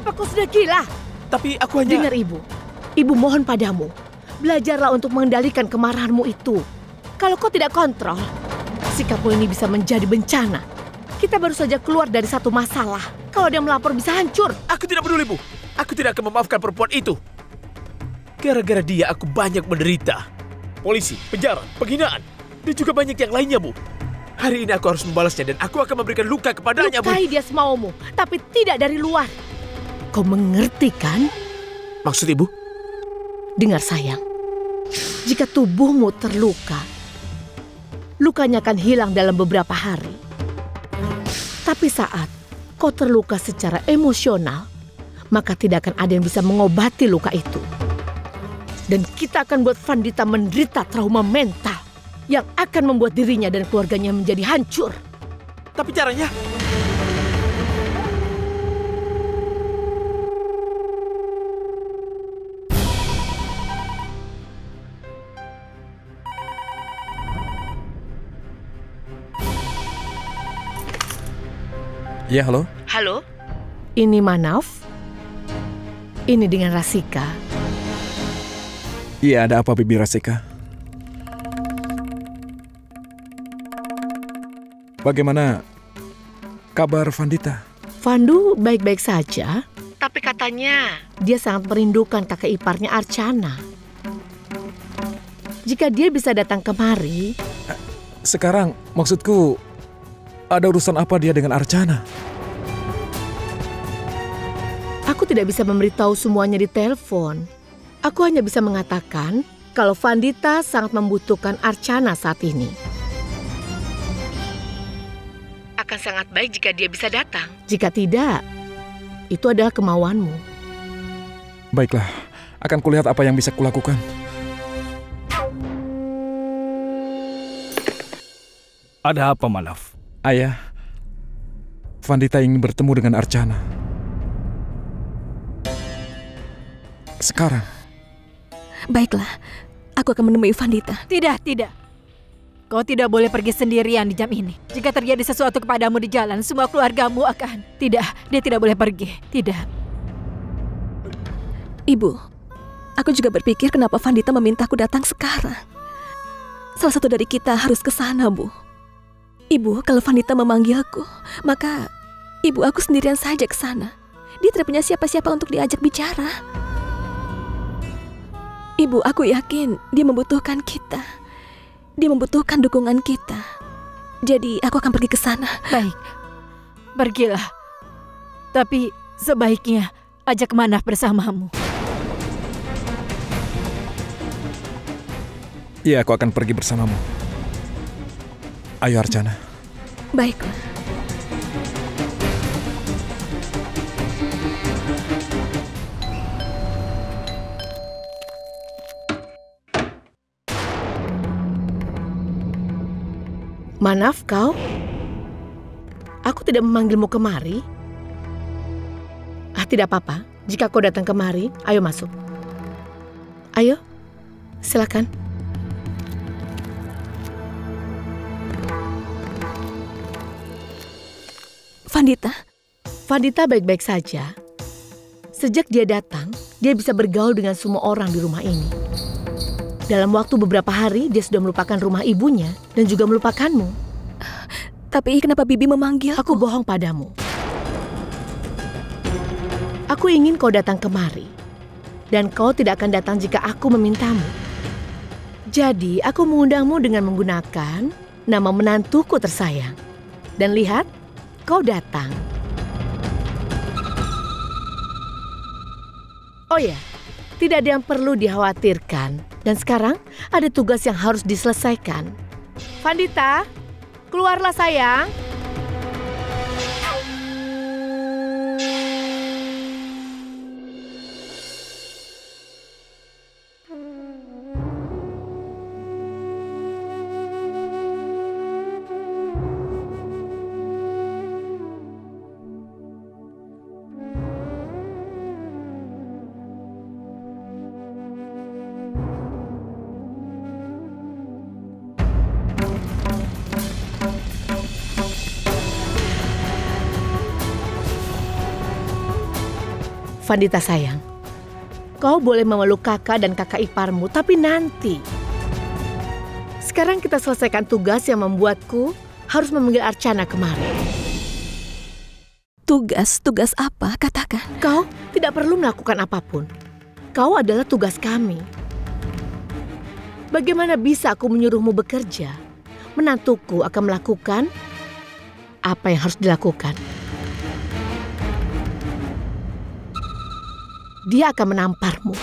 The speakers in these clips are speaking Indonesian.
Apa kau sudah gila? Tapi aku hanya... Dengar ibu. Ibu mohon padamu. Belajarlah untuk mengendalikan kemarahanmu itu. Kalau kau tidak kontrol, sikapmu ini bisa menjadi bencana. Kita baru saja keluar dari satu masalah. Kalau dia melapor bisa hancur. Aku tidak peduli, Bu. Aku tidak akan memaafkan perempuan itu. Gara-gara dia aku banyak menderita. Polisi, penjara, penghinaan, dan juga banyak yang lainnya, Bu. Hari ini aku harus membalasnya dan aku akan memberikan luka kepadanya, Bu. Lukai dia semaumu, tapi tidak dari luar. Kau mengerti kan? Maksud Ibu? Dengar sayang, jika tubuhmu terluka, lukanya akan hilang dalam beberapa hari. Tapi saat kau terluka secara emosional, maka tidak akan ada yang bisa mengobati luka itu. Dan kita akan buat Vandita menderita trauma mental yang akan membuat dirinya dan keluarganya menjadi hancur. Tapi caranya... Ya, halo? Halo? Ini Manaf? Ini dengan Rasika. Iya, ada apa, Bibi Rasika? Bagaimana kabar Vandita? Vandu baik-baik saja, tapi katanya dia sangat merindukan kakak iparnya Archana. Jika dia bisa datang kemari... Sekarang, maksudku, ada urusan apa dia dengan Archana? Aku tidak bisa memberitahu semuanya di telepon. Aku hanya bisa mengatakan kalau Vandita sangat membutuhkan Archana saat ini. Akan sangat baik jika dia bisa datang. Jika tidak, itu adalah kemauanmu. Baiklah, akan kulihat apa yang bisa kulakukan. Ada apa, Manaf? Ayah, Vandita ingin bertemu dengan Archana. Sekarang. Baiklah, aku akan menemui Vandita. Tidak. Kau tidak boleh pergi sendirian di jam ini. Jika terjadi sesuatu kepadamu di jalan, semua keluargamu akan... Tidak, dia tidak boleh pergi. Tidak. Ibu, aku juga berpikir kenapa Vandita memintaku datang sekarang. Salah satu dari kita harus ke sana, Bu. Ibu, kalau Vandita memanggilku, maka ibu aku sendirian saja ke sana. Dia tidak punya siapa-siapa untuk diajak bicara. Ibu, aku yakin dia membutuhkan kita. Dia membutuhkan dukungan kita. Jadi, aku akan pergi ke sana. Baik, pergilah. Tapi sebaiknya ajak Manaf bersamamu. Iya, aku akan pergi bersamamu. Ayo, Archana. Baiklah. Manaf kau? Aku tidak memanggilmu kemari. Tidak apa-apa. Jika kau datang kemari, ayo masuk. Ayo, silakan. Vandita baik-baik saja. Sejak dia datang, dia bisa bergaul dengan semua orang di rumah ini. Dalam waktu beberapa hari, dia sudah melupakan rumah ibunya dan juga melupakanmu. Tapi kenapa Bibi memanggil? Aku bohong padamu. Aku ingin kau datang kemari. Dan kau tidak akan datang jika aku memintamu. Jadi, aku mengundangmu dengan menggunakan nama menantuku tersayang. Dan lihat, kau datang. Oh ya, tidak ada yang perlu dikhawatirkan. Dan sekarang ada tugas yang harus diselesaikan. Vandita, keluarlah sayang. Vandita sayang, kau boleh memeluk kakak dan kakak iparmu, tapi nanti. Sekarang kita selesaikan tugas yang membuatku harus memanggil Archana kemari. Tugas apa? Katakan. Kau tidak perlu melakukan apapun. Kau adalah tugas kami. Bagaimana bisa aku menyuruhmu bekerja? Menantuku akan melakukan apa yang harus dilakukan. Dia akan menamparmu.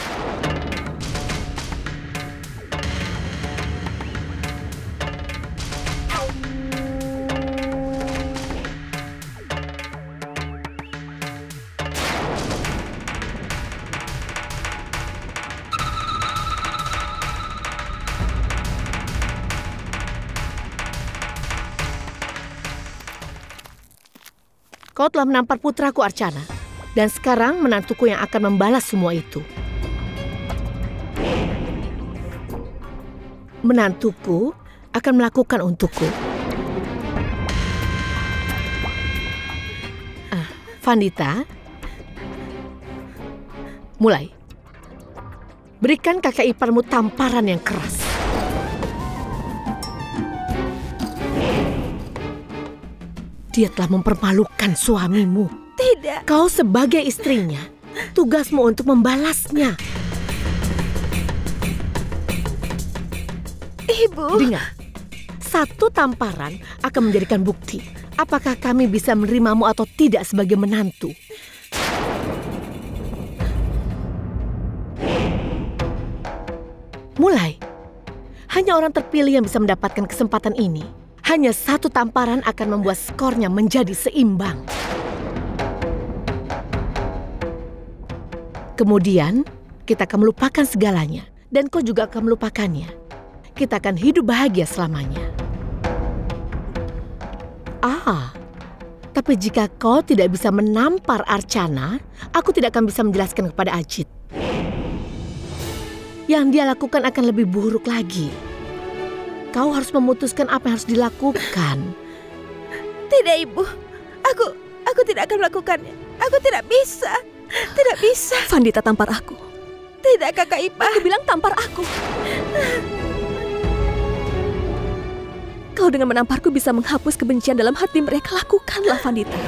Kau telah menampar putraku Archana. Dan sekarang menantuku yang akan membalas semua itu. Menantuku akan melakukan untukku. Vandita, mulai. Berikan kakak iparmu tamparan yang keras. Dia telah mempermalukan suamimu. Tidak. Kau sebagai istrinya, tugasmu untuk membalasnya. Ibu. Dengar, satu tamparan akan menjadikan bukti apakah kami bisa menerimamu atau tidak sebagai menantu. Mulai. Hanya orang terpilih yang bisa mendapatkan kesempatan ini. Hanya satu tamparan akan membuat skornya menjadi seimbang. Kemudian, kita akan melupakan segalanya. Dan kau juga akan melupakannya. Kita akan hidup bahagia selamanya. Tapi jika kau tidak bisa menampar Archana, aku tidak akan bisa menjelaskan kepada Ajit. Yang dia lakukan akan lebih buruk lagi. Kau harus memutuskan apa yang harus dilakukan. Tidak, Ibu. Aku tidak akan melakukannya. Aku tidak bisa. Tidak bisa. Vandita tampar aku. Tidak, kakak ipar. Aku bilang tampar aku. Kau dengan menamparku bisa menghapus kebencian dalam hati mereka. Lakukanlah, Vandita.